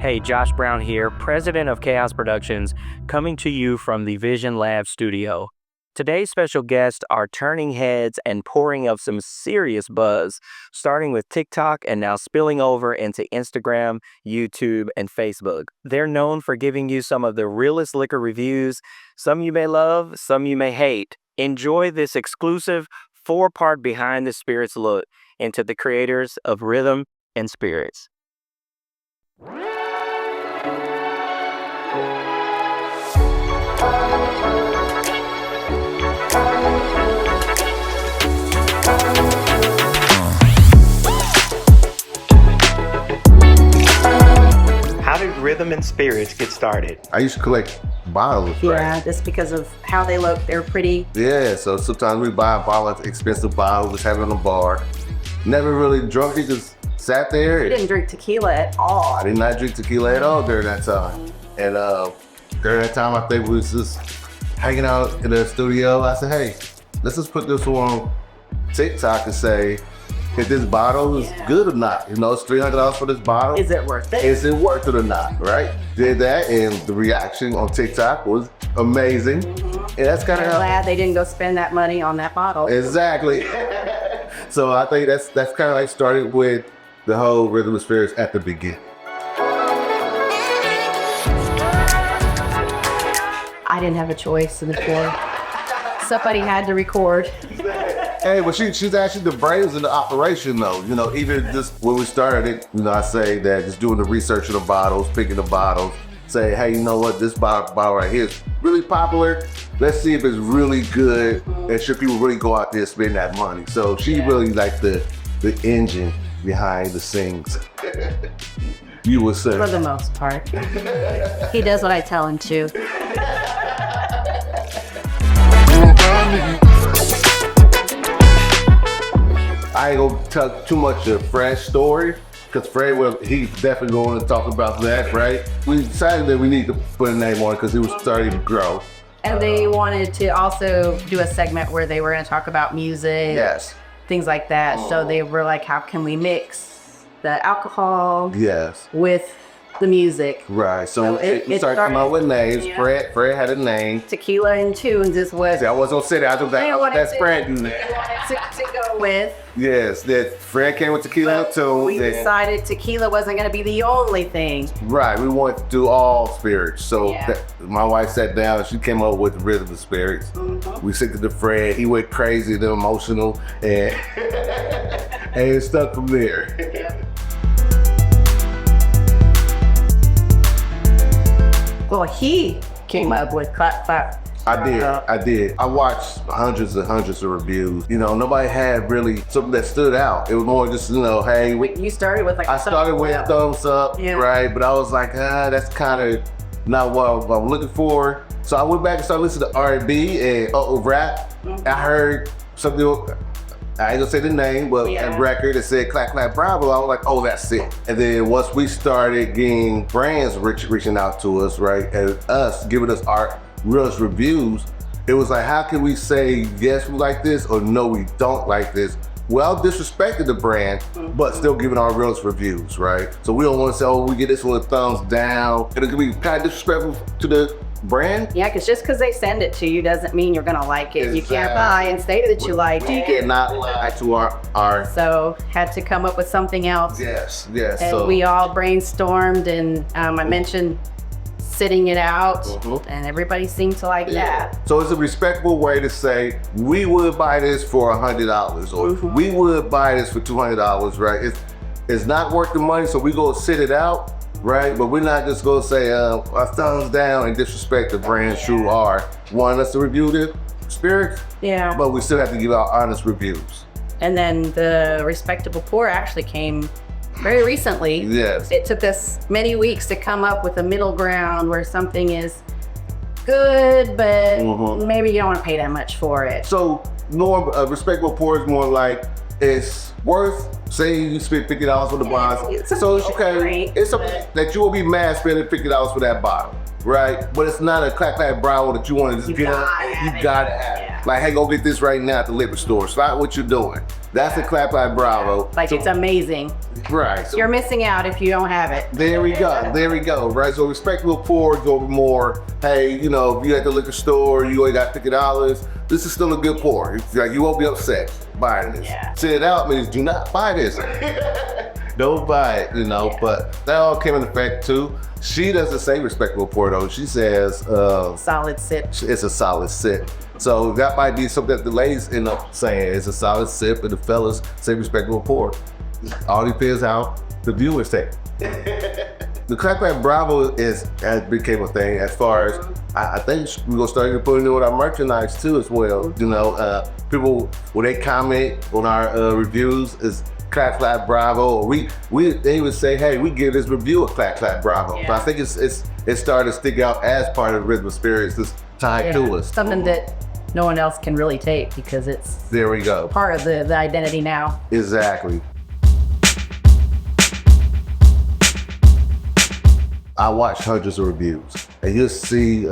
Hey, Josh Brown here, president of Kaios Productions, coming to you from the Vision Lab studio. Today's special guests are turning heads and pouring up some serious buzz, starting with TikTok and now spilling over into Instagram, YouTube, and Facebook. They're known for giving you some of the realest liquor reviews. Some you may love, some you may hate. Enjoy this exclusive 4-part behind the spirits look into the creators of Rhythm&Spirits. How did Rhythm&Spirits get started? I used to collect bottles. Yeah, right? just because of how they look. They're pretty. Yeah, so sometimes we buy a bottle of expensive bottle, just have it in a bar. Never really drunk it, just sat there. We didn't drink tequila at all. I did not drink tequila at all during that time. And during that time, I think we was just hanging out in the studio. I said, hey, let's just put this on TikTok and say, if this bottle is good or not. You know, it's $300 for this bottle. Is it worth it? Is it worth it or not, right? Did that, and the reaction on TikTok was amazing. And that's kind of I'm glad they didn't go spend that money on that bottle. Exactly. So I think that's kind of like started with the whole Rhythm&Spirits at the beginning. I didn't have a choice in the floor. Somebody had to record. Hey, but she's actually the brains in the operation though. You know, even just when we started it, you know, I say that just doing the research of the bottles, picking the bottles, say, hey, you know what, this bottle right here is really popular. Let's see if it's really good and should people really go out there and spend that money. So she really like the engine behind the scenes. You would say. For the most part. He does what I tell him to. I ain't gonna tell too much of Fred's story, because Fred, well, he's definitely going to talk about that, right? We decided that we need to put a name on it because he was starting to grow. And they wanted to also do a segment where they were going to talk about music, Yes. things like that. So they were like, how can we mix the alcohol Yes. with the music? Right. So it we started coming up with names. Yeah. Fred had a name. Tequila and tunes is what See, I wasn't gonna say that. I thought that's Fred doing that. to go with. Yes, that Fred came with tequila But too. we decided tequila wasn't going to be the only thing. Right, we wanted to do all spirits. So Yeah. my wife sat down and she came up with Rhythm&Spirits. We sent it to Fred. He went crazy and emotional, and and it stuck from there. Well, he came up with clap, clap. I did. I watched hundreds and hundreds of reviews. You know, nobody had really something that stood out. It was more just, you know, hey. You started with like I started with thumbs up, Yeah. right? But I was like, that's kind of not what I'm looking for. So I went back and started listening to R&B and rap. I heard something, I ain't gonna say the name, but a record that said Clap Clap Bravo. I was like, oh, that's it. And then once we started getting brands reaching out to us, right, and us giving us our realist reviews, it was like, how can we say yes, we like this, or no, we don't like this? Well, disrespecting the brand, but still giving our realist reviews, right? So we don't want to say, oh, we get this one a thumbs down. It'll be kind of disrespectful to the brand. Yeah, because just because they send it to you doesn't mean you're gonna like it. You can't buy and say that you like We it. cannot lie to our So had to come up with something else. yes. And So we all brainstormed, and I mentioned sitting it out, and everybody seemed to like that. So it's a respectable way to say, we would buy this for $100, or we would buy this for $200, right? It's not worth the money, so we go sit it out, right? But we're not just gonna say our thumbs down and disrespect the brand's true art. Want us to review the spirits, Yeah. but we still have to give out honest reviews. And then the respectable pour actually came very recently. Yes. It took us many weeks to come up with a middle ground where something is good, but maybe you don't want to pay that much for it. So respectable pour is more like, it's worth, say you spend $50 for the bottle. it's So it's something okay, great, it's something that you will be mad spending $50 for that bottle, right? But it's not a clap clap brown that you want to just get up. You gotta have it. Like, hey, go get this right now at the liquor store. Stop what you're doing. That's a clap like bravo. Like, it's amazing. Right. So You're missing out if you don't have it. there we go. There we go. Right. So respectable poor go more. Hey, you know, if you at the liquor store, you only got $50. This is still a good pour. It's like you won't be upset buying this. Yeah. Sit it out means do not buy this. Don't buy it, you know. But that all came in effect too. She doesn't say respectable pour though. She says Solid sip. it's a solid sip. So that might be something that the ladies end up saying. It's a solid sip, and the fellas say respectable pour. All depends how the viewers take. The clapback bravo has became a thing as far as I think we're gonna start putting it with our merchandise too as well. You know, people when they comment on our reviews is clap clap bravo. Or they even say, hey, we give this review a clap clap bravo. Yeah. But I think it started to stick out as part of Rhythm&Spirits. This tied to us. Something that no one else can really take because it's There we go. part of the identity now. Exactly. I watch hundreds of reviews, and you'll see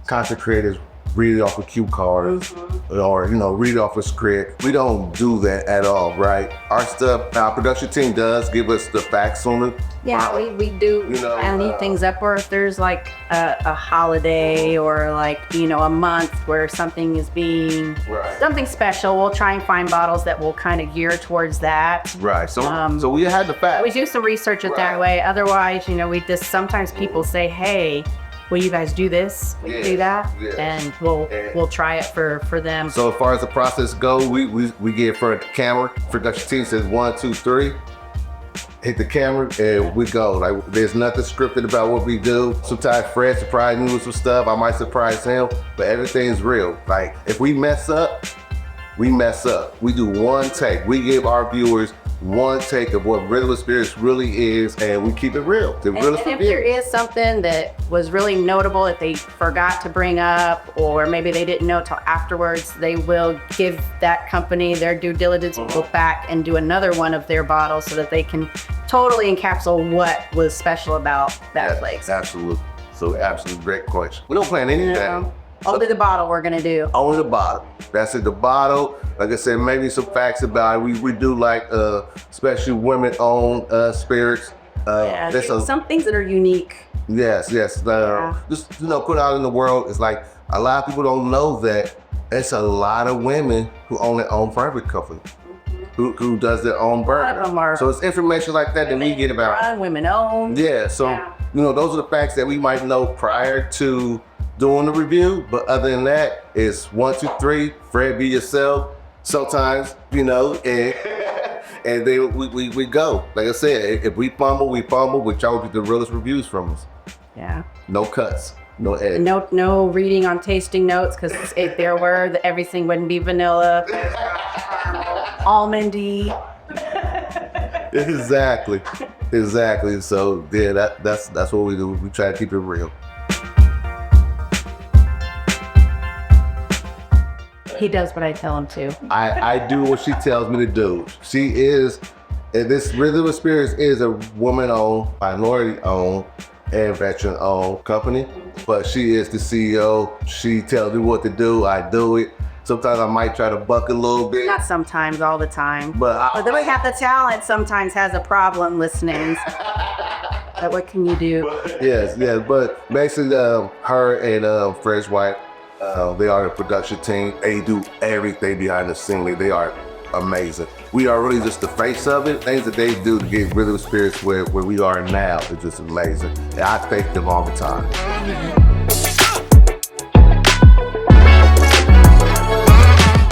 content creators read it off a cue card or read it off a script. We don't do that at all, right? Our stuff, our production team does give us the facts on it. Yeah, we do any things up, or if there's like a holiday or like a month where something is being something special, we'll try and find bottles that will kind of gear towards that. Right. So we had the facts. We do some research it that way. Otherwise, we just sometimes people say, hey, will you guys do this? We can do that, and we'll try it for them. So as far as the process goes, we get in front of the camera. Production team says 1, 2, 3. Hit the camera and we go. Like there's nothing scripted about what we do. Sometimes Fred surprised me with some stuff. I might surprise him, but everything's real. Like if we mess up, we mess up. We do one take. We give our viewers one take of what Rhythm&Spirits really is, and we keep it real. And if there is something that was really notable that they forgot to bring up, or maybe they didn't know till afterwards, they will give that company their due diligence and go back and do another one of their bottles so that they can totally encapsulate what was special about that place. Absolutely. So absolutely great question. We don't plan anything. Only the bottle we're gonna do. Only the bottle. That's it, the bottle. Like I said, maybe some facts about it. We do like especially women-owned spirits. There's some things that are unique. Yes. Just put out in the world. It's like a lot of people don't know that it's a lot of women who own their own private company. Who does their own bourbon. So it's information like that we get about. Women owned. Yeah, so those are the facts that we might know prior to doing the review, but other than that, it's 1, 2, 3. Fred, be yourself. Sometimes, and then we go. Like I said, if we fumble, which y'all get the realest reviews from us. Yeah. No cuts, no edits. No reading on tasting notes, because if there were, everything wouldn't be vanilla, almondy. Exactly. So yeah, that's what we do. We try to keep it real. He does what I tell him to. I do what she tells me to do. She is, and this Rhythm&Spirits is a woman-owned, minority-owned, and veteran-owned company. But she is the CEO. She tells me what to do. I do it. Sometimes I might try to buck a little bit. Not sometimes, all the time. But then we have the talent sometimes has a problem listening. But what can you do? Yes. But basically, her and Fred's wife, they are the production team. They do everything behind the scene. They are amazing. We are really just the face of it. Things that they do to get Rhythm&Spirits where we are now is just amazing. And I thank them all the time.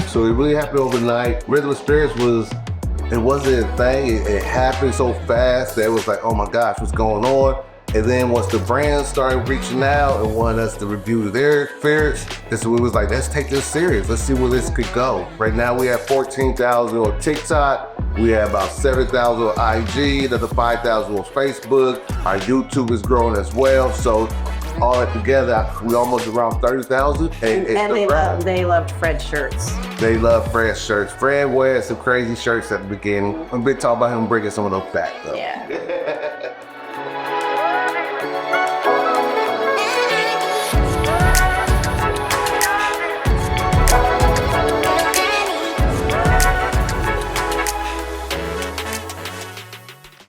So it really happened overnight. Rhythm&Spirits wasn't a thing. It happened so fast that it was like, oh my gosh, what's going on? And then once the brands started reaching out and wanted us to review their spirits, this was like, let's take this serious. Let's see where this could go. Right now we have 14,000 on TikTok. We have about 7,000 on IG, another 5,000 on Facebook. Our YouTube is growing as well. So all that together, we almost around 30,000. And they loved Fred's shirts. They love Fred's shirts. Fred wears some crazy shirts at the beginning. I'm big talk about him bringing some of those back though. Yeah.